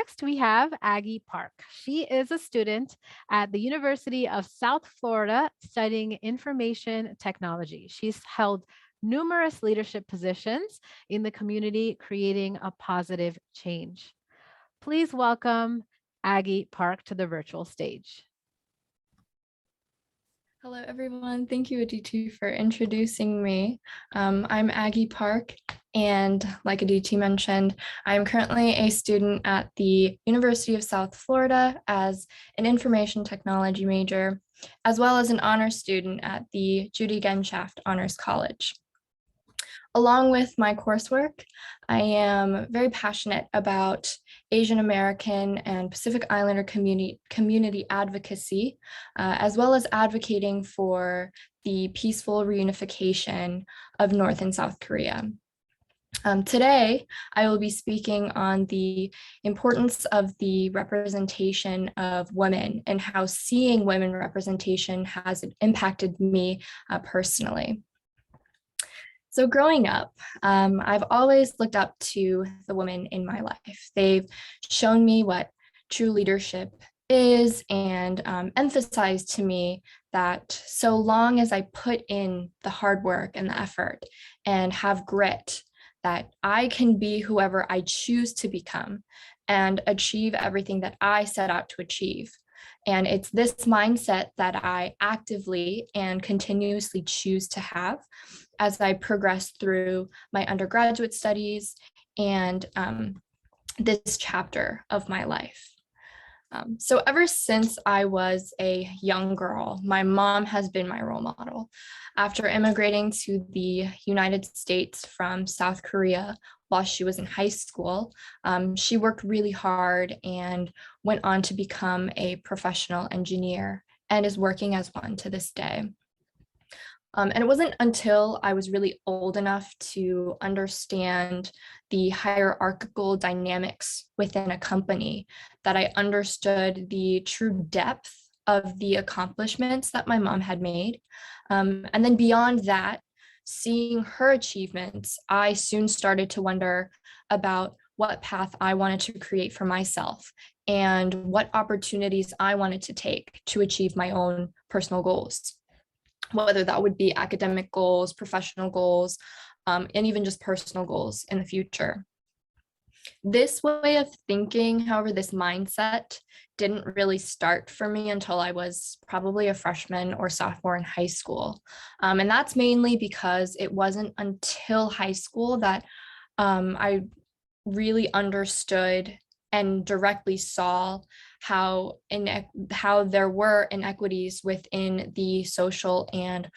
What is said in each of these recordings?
next, we have Aggie Park. She is a student at the University of South Florida studying information technology. She's held numerous leadership positions in the community, creating a positive change. Please welcome Aggie Park to the virtual stage. Hello, everyone. Thank you, Aditi, for introducing me. I'm Aggie Park, and like Aditi mentioned, I'm currently a student at the University of South Florida as an information technology major, as well as an honors student at the Judy Genshaft Honors College. Along with my coursework, I am very passionate about Asian American and Pacific Islander community advocacy, as well as advocating for the peaceful reunification of North and South Korea. Today, I will be speaking on the importance of the representation of women and how seeing women representation has impacted me personally. So growing up, I've always looked up to the women in my life. They've shown me what true leadership is and emphasized to me that so long as I put in the hard work and the effort and have grit, that I can be whoever I choose to become and achieve everything that I set out to achieve. And it's this mindset that I actively and continuously choose to have as I progress through my undergraduate studies and this chapter of my life. So ever since I was a young girl, my mom has been my role model. After immigrating to the United States from South Korea while she was in high school, she worked really hard and went on to become a professional engineer and is working as one to this day. And it wasn't until I was really old enough to understand the hierarchical dynamics within a company that I understood the true depth of the accomplishments that my mom had made. And then beyond that, seeing her achievements, I soon started to wonder about what path I wanted to create for myself and what opportunities I wanted to take to achieve my own personal goals, whether that would be academic goals, professional goals, and even just personal goals in the future. This way of thinking, however, this mindset didn't really start for me until I was probably a freshman or sophomore in high school. And that's mainly because it wasn't until high school that I really understood and directly saw how there were inequities within the social and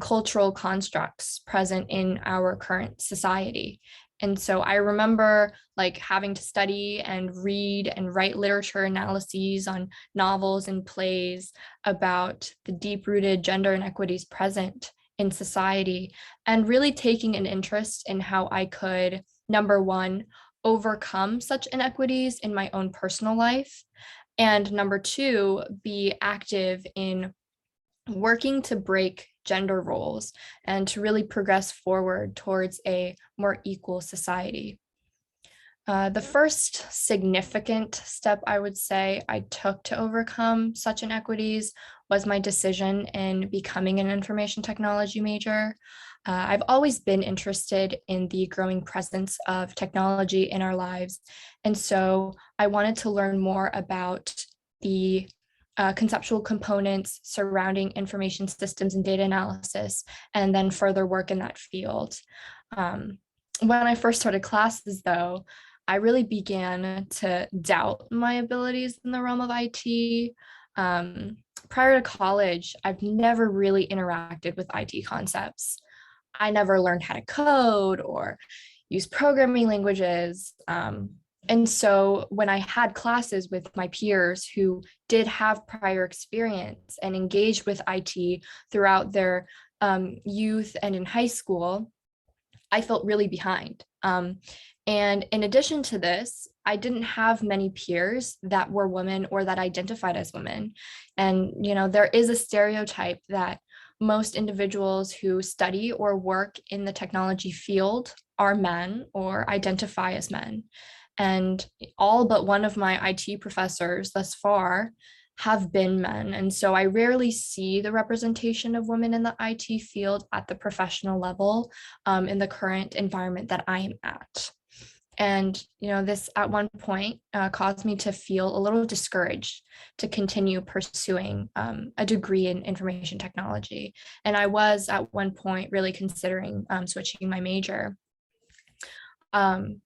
cultural constructs present in our current society. And so I remember like having to study and read and write literature analyses on novels and plays about the deep-rooted gender inequities present in society, and really taking an interest in how I could, number one, overcome such inequities in my own personal life, and number two, be active in working to break gender roles and to really progress forward towards a more equal society. The first significant step I would say I took to overcome such inequities was my decision in becoming an information technology major. I've always been interested in the growing presence of technology in our lives, and so I wanted to learn more about the conceptual components surrounding information systems and data analysis, and then further work in that field. When I first started classes, though, I really began to doubt my abilities in the realm of IT. Prior to college, I've never really interacted with IT concepts. I never learned how to code or use programming languages. And so when I had classes with my peers who did have prior experience and engaged with IT throughout their youth and in high school, I felt really behind. And in addition to this, I didn't have many peers that were women or that identified as women. And, there is a stereotype that most individuals who study or work in the technology field are men or identify as men. And all but one of my IT professors thus far have been men. And so I rarely see the representation of women in the IT field at the professional level in the current environment that I am at. And, this at one point caused me to feel a little discouraged to continue pursuing a degree in information technology. And I was at one point really considering switching my major. Um,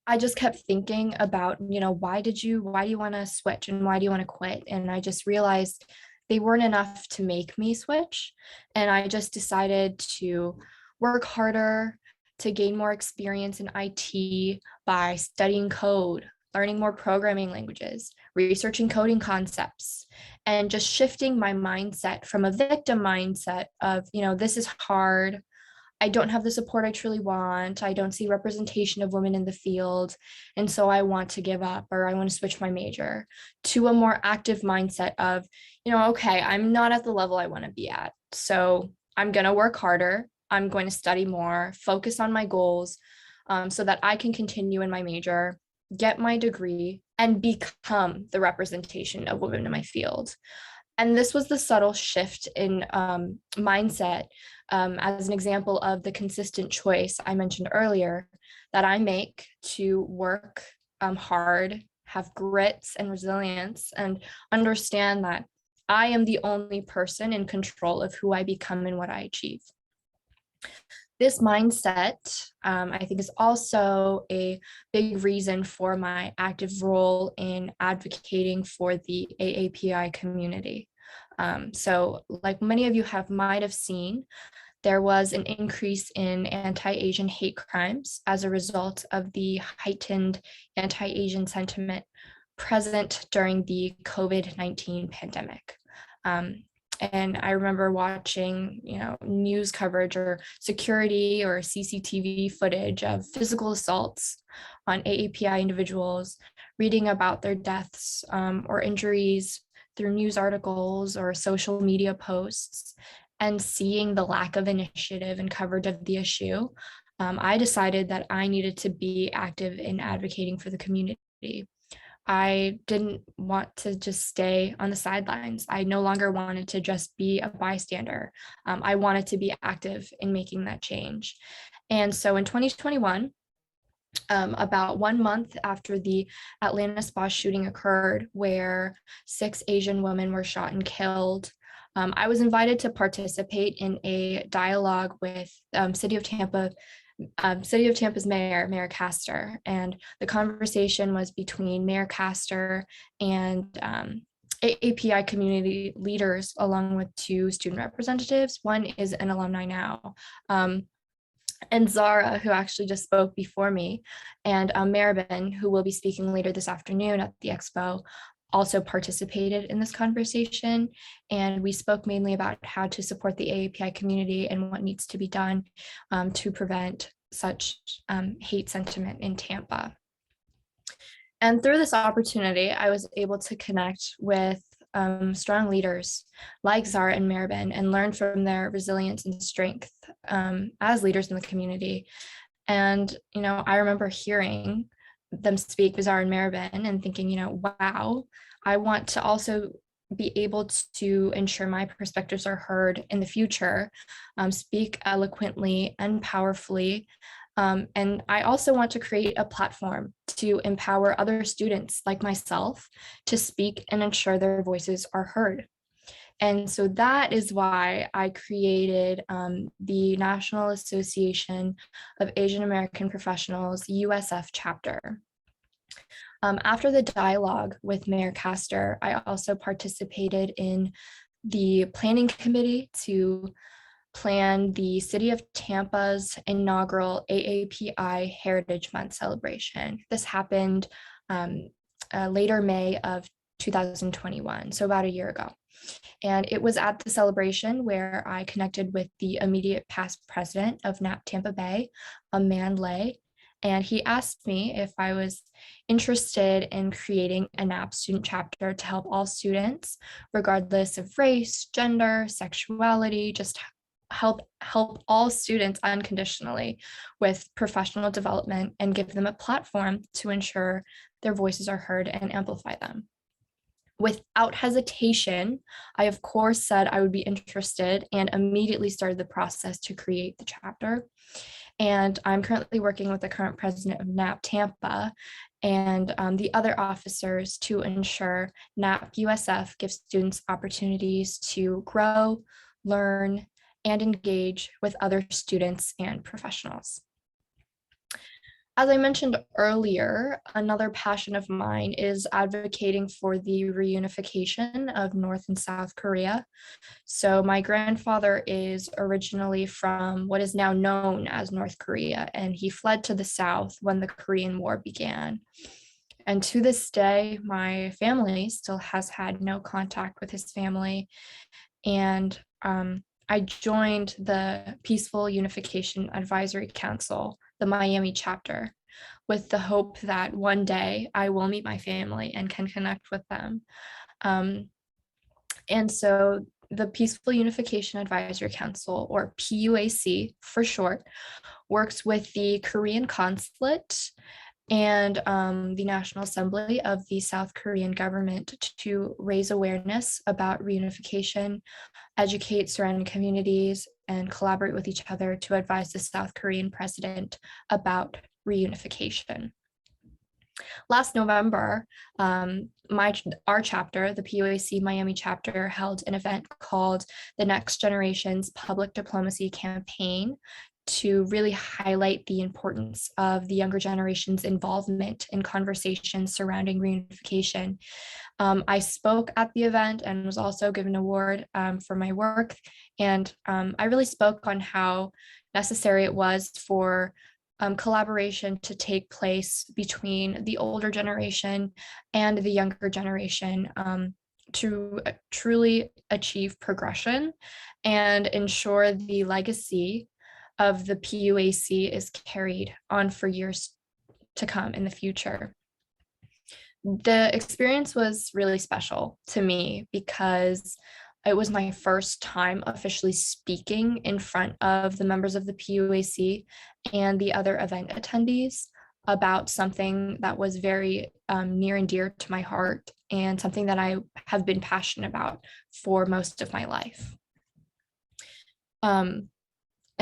I just kept thinking about, why do you want to switch and why do you want to quit? And I just realized they weren't enough to make me switch. And I just decided to work harder, to gain more experience in IT by studying code, learning more programming languages, researching coding concepts, and just shifting my mindset from a victim mindset of, this is hard. I don't have the support I truly want. I don't see representation of women in the field. And so I want to give up or I want to switch my major, to a more active mindset of, okay, I'm not at the level I want to be at. So I'm going to work harder. I'm going to study more, focus on my goals so that I can continue in my major, get my degree, and become the representation of women in my field. And this was the subtle shift in mindset as an example of the consistent choice I mentioned earlier that I make to work hard, have grit and resilience, and understand that I am the only person in control of who I become and what I achieve. This mindset, I think, is also a big reason for my active role in advocating for the AAPI community. So like many of you might have seen, there was an increase in anti-Asian hate crimes as a result of the heightened anti-Asian sentiment present during the COVID-19 pandemic. And I remember watching, news coverage or security or CCTV footage of physical assaults on AAPI individuals, reading about their deaths or injuries through news articles or social media posts, and seeing the lack of initiative and coverage of the issue. I decided that I needed to be active in advocating for the community. I didn't want to just stay on the sidelines. I no longer wanted to just be a bystander. I wanted to be active in making that change. And so in 2021, about 1 month after the Atlanta spa shooting occurred, where 6 Asian women were shot and killed, I was invited to participate in a dialogue with City of Tampa's Mayor Castor, and the conversation was between Mayor Castor and AAPI community leaders, along with 2 student representatives. One is an alumni now, and Zara, who actually just spoke before me, and Maribin, who will be speaking later this afternoon at the expo, also participated in this conversation. And we spoke mainly about how to support the AAPI community and what needs to be done to prevent such hate sentiment in Tampa. And through this opportunity, I was able to connect with strong leaders like Zara and Maribin and learn from their resilience and strength as leaders in the community. And, I remember hearing them speak with Zara and Maribin and thinking, wow, I want to also be able to ensure my perspectives are heard in the future, speak eloquently and powerfully. And I also want to create a platform to empower other students like myself to speak and ensure their voices are heard. And so that is why I created the National Association of Asian American Professionals, USF chapter. After the dialogue with Mayor Castor, I also participated in the planning committee to plan the City of Tampa's inaugural AAPI Heritage Month celebration. This happened later May of 2021, so about a year ago. And it was at the celebration where I connected with the immediate past president of NAP Tampa Bay, Man Lay, and he asked me if I was interested in creating a NAP student chapter to help all students, regardless of race, gender, sexuality, just help all students unconditionally with professional development and give them a platform to ensure their voices are heard and amplify them. Without hesitation, I of course said I would be interested and immediately started the process to create the chapter. And I'm currently working with the current president of NAP Tampa and the other officers to ensure NAP USF gives students opportunities to grow, learn, and engage with other students and professionals. As I mentioned earlier, another passion of mine is advocating for the reunification of North and South Korea. So my grandfather is originally from what is now known as North Korea, and he fled to the South when the Korean War began. And to this day, my family still has had no contact with his family. And I joined the Peaceful Unification Advisory Council, the Miami chapter, with the hope that one day I will meet my family and can connect with them. And so the Peaceful Unification Advisory Council, or PUAC for short, works with the Korean consulate and the National Assembly of the South Korean government to raise awareness about reunification, educate surrounding communities, and collaborate with each other to advise the South Korean president about reunification. Last November, our chapter, the PUAC Miami chapter, held an event called the Next Generation's Public Diplomacy Campaign to really highlight the importance of the younger generation's involvement in conversations surrounding reunification. I spoke at the event and was also given an award for my work. And I really spoke on how necessary it was for collaboration to take place between the older generation and the younger generation to truly achieve progression and ensure the legacy of the PUAC is carried on for years to come in the future. The experience was really special to me because it was my first time officially speaking in front of the members of the PUAC and the other event attendees about something that was very near and dear to my heart and something that I have been passionate about for most of my life.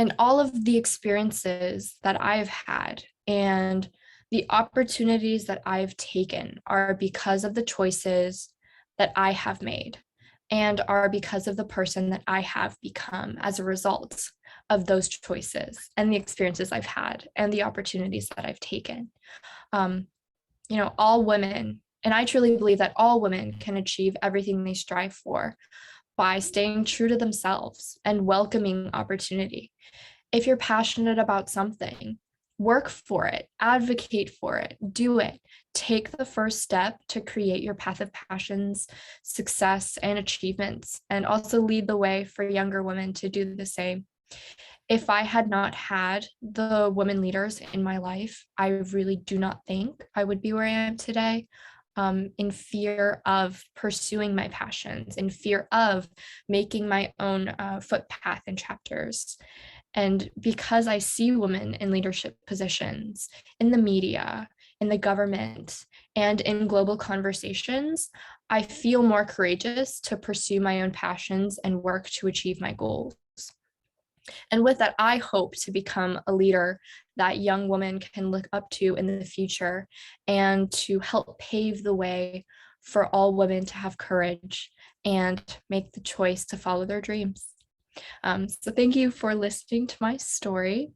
And all of the experiences that I've had and the opportunities that I've taken are because of the choices that I have made and are because of the person that I have become as a result of those choices and the experiences I've had and the opportunities that I've taken. All women, and I truly believe that all women can achieve everything they strive for by staying true to themselves and welcoming opportunity. If you're passionate about something, work for it, advocate for it, do it. Take the first step to create your path of passions, success, and achievements, and also lead the way for younger women to do the same. If I had not had the women leaders in my life, I really do not think I would be where I am today. In fear of pursuing my passions, in fear of making my own footpath and chapters. And because I see women in leadership positions, in the media, in the government, and in global conversations, I feel more courageous to pursue my own passions and work to achieve my goals. And with that, I hope to become a leader that young women can look up to in the future and to help pave the way for all women to have courage and make the choice to follow their dreams. So thank you for listening to my story.